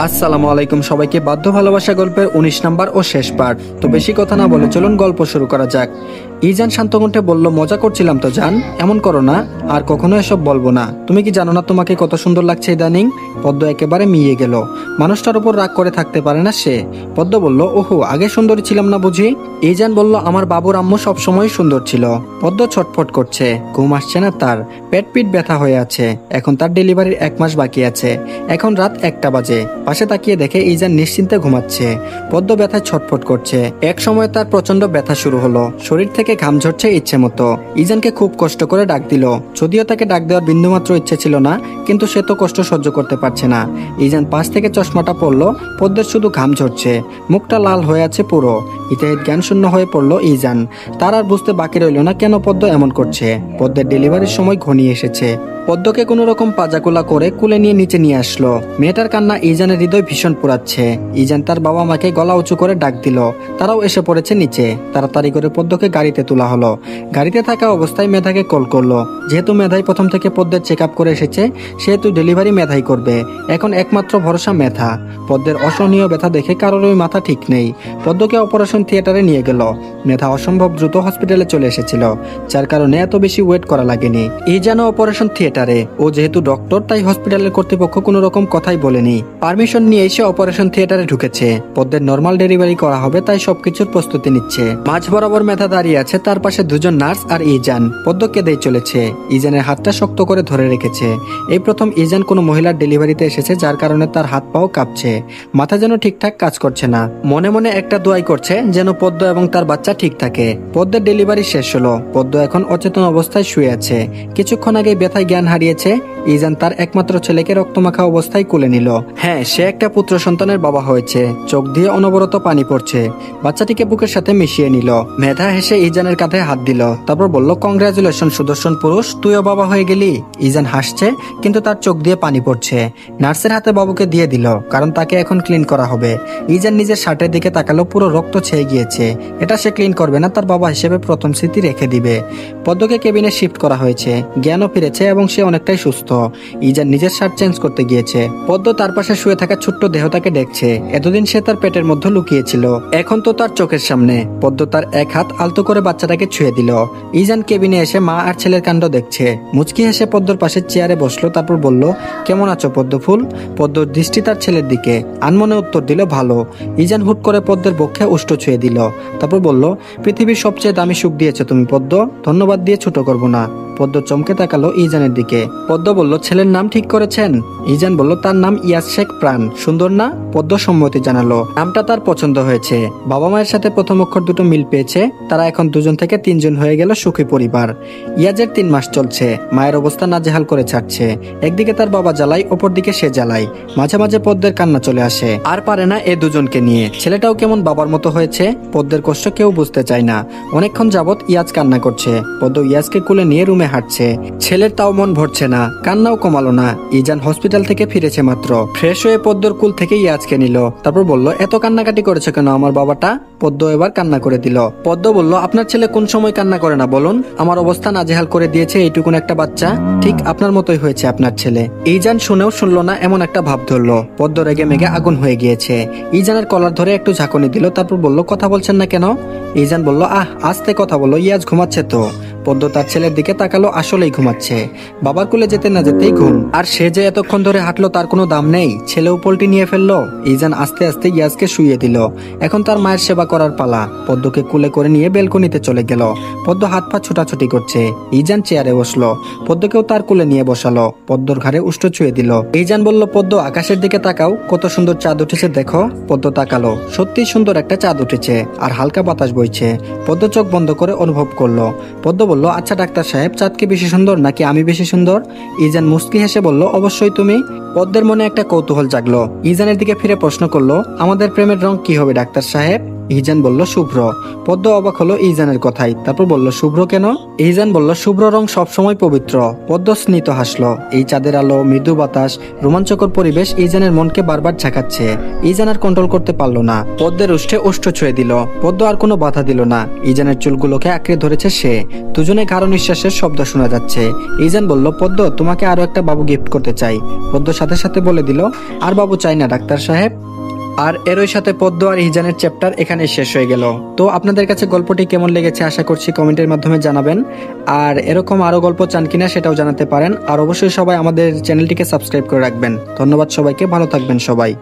আসসালামু আলাইকুম সবাইকে। বাধ্য ভালোবাসা গল্পের ১৯ নাম্বার ও শেষ পার্ট। তো বেশি কথা না বলে চলুন গল্প শুরু করা যাক। ইজান শান্ত কণ্ঠে বলল, মজা করছিলাম তো জান, এমন করো না, আর কখনো এসব বলবো না। তুমি কি জানো না তোমাকে কত সুন্দর লাগছে ইদানিং? পদ্ম একেবারে মিয়ে গেল। মানুষটার উপর রাগ করে থাকতে পারে না সে। পদ্ম বলল, ওহো, আগে সুন্দরী ছিলাম না বুঝি? ইজান বলল, আমার বাবুর আম্মু সবসময় সুন্দর ছিল। পদ্ম ছটফট করছে, ঘুম আসছে না তার, পেট পিট ব্যথা হয়ে আছে। এখন তার ডেলিভারির 1 মাস বাকি আছে। এখন রাত 1টা বাজে। পাশে তাকিয়ে দেখে ইজান নিশ্চিন্তে ঘুমাচ্ছে। পদ্ম ব্যথায় ছটফট করছে। এক সময় তার প্রচন্ড ব্যথা শুরু হলো, শরীর থেকে ঘাম ঝরছে ইচ্ছে মতো। ইজানকে খুব কষ্ট করে ডাক দিল, যদিও তাকে ডাক দেওয়ার বিন্দুমাত্র ইচ্ছে ছিল না, কিন্তু সে তো কষ্ট সহ্য করতে পারছে না। ইজান পাশ থেকে চশমাটা পড়লো, পদ্মের শুধু ঘাম ঝরছে, মুখটা লাল হয়ে আছে পুরো। ইতাহিত জ্ঞান শূন্য হয়ে পড়লো ইজান। তার আর বুঝতে বাকি রইল না কেন পদ্ম এমন করছে। পদ্মের ডেলিভারির সময় ঘনিয়ে এসেছে। পদ্মকে কোনো রকম পাজাকুলা করে কুলে নিয়ে নিচে নিয়ে আসলো। মেয়েটার কান্না ইজানের হৃদয় ভীষণ পুড়াচ্ছে। ইজান তার বাবা মাকে গলা উঁচু করে ডাক দিল, তারাও এসে পড়েছে নিচে। তাড়াতাড়ি করে পদ্মকে গাড়িতে তোলা হলো। গাড়িতে থাকা অবস্থায় মেধাকে কল করলো। যেহেতু মেধাই প্রথম থেকে পদ্মের চেক আপ করে এসেছে, সেহেতু ডেলিভারি মেধাই করবে। এখন একমাত্র ভরসা মেধা। পদ্মের অসহনীয় ব্যথা দেখে কারোরই মাথা ঠিক নেই। পদ্মকে অপারেশন থিয়েটারে নিয়ে গেল। মেধা অসম্ভব দ্রুত হসপিটালে চলে এসেছিল, যার কারণে এত বেশি ওয়েট করা লাগেনি। এই যেন অপারেশন থিয়েটারে, ও যেহেতু ডক্টর তাই হসপিটালের কর্তৃপক্ষ কোনো রকম কথাই বলেনি। পারমিশন নিয়ে এসে অপারেশন থিয়েটারে ঢুকেছে। পদ্মের নর্মাল ডেলিভারি করা হবে তাই সবকিছুর প্রস্তুতি নিচ্ছে। মাঝ বরাবর মেধা দাঁড়িয়ে আছে, তার পাশে দুজন নার্স আর ইজান। পদ্ম কেঁদেই চলেছে। ইজানের হাতটা শক্ত করে ধরে রেখেছে। এই প্রথম ইজান কোনো মহিলার ডেলিভারিতে এসেছে, যার কারণে তার হাত পাও কাঁপছে। মাথা যেন ঠিকঠাক কাজ করছে না। মনে মনে একটা দোয়াই করছে যেন পদ্ম এবং তার বাচ্চা ঠিক থাকে। পদ্মের ডেলিভারি শেষ হলো। পদ্ম এখন অচেতন অবস্থায় শুয়ে আছে। কিছুক্ষণ আগে ব্যথায় জ্ঞান হারিয়েছে। ইজান তার একমাত্র ছেলেকে রক্তমাখা অবস্থায় কোলে নিল। হ্যাঁ, সে একটা পুত্র সন্তানের বাবা হয়েছে। চোখ দিয়ে অনবরত পানি পড়ছে। বাচ্চাটিকে বুকের সাথে মিশিয়ে নিল। মেধা হেসে ইজানের কাঁধে হাত দিল, তারপর বলল, কংগ্রাচুলেশন সুদর্শন পুরুষ, তুইও বাবা হয়ে গেলি। ইজান হাসছে, কিন্তু তার চোখ দিয়ে পানি পড়ছে। নার্সের হাতে বাবুকে দিয়ে দিল, কারণ তাকে এখন ক্লিন করা হবে। ইজান নিজের শার্টের দিকে তাকালো, পুরো রক্ত ছেয়ে গিয়েছে। এটা সে ক্লিন করবে না, তার বাবা হিসেবে প্রথম স্মৃতি রেখে দিবে। পদ্মকে কেবিনে শিফট করা হয়েছে। জ্ঞানও ফিরেছে এবং সে অনেকটাই সুস্থ। ইজান নিজের শার্ট চেঞ্জ করতে গিয়েছে। পদ্ম তার পাশে শুয়ে থাকা ছোট্ট দেহটাকে দেখছে। এতদিন সে তার পেটের মধ্যে লুকিয়েছিল, এখন তো তার চোখের সামনে। পদ্ম তার এক হাত আলতো করে বাচ্চাটাকে ছুঁয়ে দিল। ইজান কেবিনে এসে মা আর ছেলের কাণ্ড দেখছে। মুচকি হেসে পদ্মর পাশে চেয়ারে বসলো, তারপর বলল, কেমন আছো পদ্ম ফুল? পদ্মর দৃষ্টি তার ছেলের দিকে, আনমনে উত্তর দিল, ভালো। ইজান হুট করে পদ্মের বক্ষে উষ্ঠ ছুঁয়ে দিল, তারপর বলল, পৃথিবীর সবচেয়ে দামি সুখ দিয়েছো তুমি পদ্ম, ধন্যবাদ দিয়ে ছোট করবো না। পদ্ম চমকে তাকালো ইজানের দিকে। পদ্ম বলল, ছেলের নাম ঠিক করেছেন? ইজান বলল, তার নাম ইয়াস শেখ প্রাণ। সুন্দর না? পদ্ম সম্মতি জানালো। নামটা তার পছন্দ হয়েছে। বাবা মায়ের সাথে প্রথম অক্ষর দুটো মিল পেয়েছে। তারা এখন 2জন থেকে 3জন হয়ে গেল সুখী পরিবার। ইয়াজের 3 মাস চলছে। মায়ের অবস্থা নাজেহাল করে ছাড়ছে। একদিকে তার বাবা জ্বালাই, অপরদিকে সে জ্বালাই। মাঝে মাঝে পদ্মের কান্না চলে আসে। আর পারে না এ দুজনকে নিয়ে। ছেলেটাও কেমন বাবার মতো হয়েছে। পদ্মের কষ্ট কেউ বুঝতে চায় না। অনেকক্ষণ যাবৎ ইয়াজ কান্না করছে। পদ্ম ইয়াজকে কোলে নিয়ে রুমে হাঁটছে। ছেলের তাও মন ভরছে না, কান্নাও কমালো না। ইজান হসপিটাল থেকে ফিরেছে মাত্র। ফ্রেশ হয়ে পদ্মর কুল থেকে ইয়াজকে নিল, তারপর বলল, এত কান্নাকাটি করেছে কেন আমার বাবাটা? পদ্ম এবার কান্না করে দিল। পদ্ম বলল, আপনার ছেলে কোন সময় কান্না করে না বলুন? আমার অবস্থা নাজেহাল করে দিয়েছে এইটুকুন একটা বাচ্চা। ঠিক আপনার মতোই হয়েছে আপনার ছেলে। ইজান শুনেও শুনলো না এমন একটা ভাব ধরলো। পদ্ম রেগে মেগে আগুন হয়ে গিয়েছে। ইজানের কলার ধরে একটু ঝাঁকুনি দিল, তারপর বলল, কথা বলছেন না কেন? ইজান বলল, আস্তে কথা বলো, ইয়াজ ঘুমাচ্ছে তো। পদ্ম তার ছেলের দিকে তাকালো, আসলেই ঘুমাচ্ছে। বাবার কোলে যেতে না যেতেই ঘুম। আর সে যে এতক্ষণ ধরে হাঁটলো তার কোনো দাম নেই। ছেলেও পল্টি নিয়ে ফেললো। ইজান আস্তে আস্তে ইয়াজকে শুইয়ে দিল। এখন তার মায়ের সেবা করার পালা। পদ্মকে কুলে করে নিয়ে বেলকনিতে চলে গেল। পদ্ম হাত পা ছোটাছুটি করছে। ইজান চেয়ারে বসলো। পদ্মকেও তার কোলে নিয়ে বসালো। পদ্মর ঘাড়ে উষ্ঠ ছুঁয়ে দিল। ইজান বলল, পদ্ম আকাশের দিকে তাকাও, কত সুন্দর চাঁদ উঠেছে দেখো। পদ্ম তাকালো। সত্যি সুন্দর একটা চাঁদ উঠেছে, আর হালকা বাতাস বইছে। পদ্ম চোখ বন্ধ করে অনুভব করলো। পদ্ম বলল, আচ্ছা ডাক্তার সাহেব, চাঁদ কি বেশি সুন্দর নাকি আমি বেশি সুন্দর? ইজান মুস্কি হেসে বলল, অবশ্যই তুমি। পদ্মের মনে একটা কৌতূহল জাগলো। ইজানের দিকে ফিরে প্রশ্ন করলো, আমাদের প্রেমের রং কি হবে ডাক্তার সাহেব? ইজান বলল শুভ্র। পদ্ম অবাক হলো ইজানের কথাই, তারপর বলল শুভ্র কেন? ইজান বলল শুভ্র রং সবসময় পবিত্র। পদ্ম স্মিত হাসলো। এই চাঁদের আলো, মৃদু বাতাস, রোমাঞ্চকর পরিবেশ ইজানের মনকে বারবার ঝাঁকাচ্ছে। ইজান আর কন্ট্রোল করতে পারলো না, পদ্মের উষ্ঠে ওষ্ঠ ছুঁয়ে দিল। পদ্ম আর কোনো বাধা দিল না। ইজানের চুলগুলোকে আঁকড়ে ধরেছে সে। দুজনে গাঢ় নিঃশ্বাসের শব্দ শোনা যাচ্ছে। ইজান বলল পদ্ম, তোমাকে আরো একটা বাবু গিফট করতে চাই। পদ্ম সাথে সাথে বলে দিল, আর বাবু চাই না ডাক্তার সাহেব। আর এরই সাথে পদ্ম আর ইজানের চ্যাপ্টার এখানে শেষ হয়ে গেল। তো আপনাদের কাছে গল্পটি কেমন লেগেছে আশা করছি কমেন্টের মাধ্যমে জানাবেন। আর এরকম আরো গল্প চান কিনা সেটাও জানাতে পারেন। আর অবশ্যই সবাই আমাদের চ্যানেলটিকে সাবস্ক্রাইব করে রাখবেন। ধন্যবাদ সবাইকে, ভালো থাকবেন সবাই।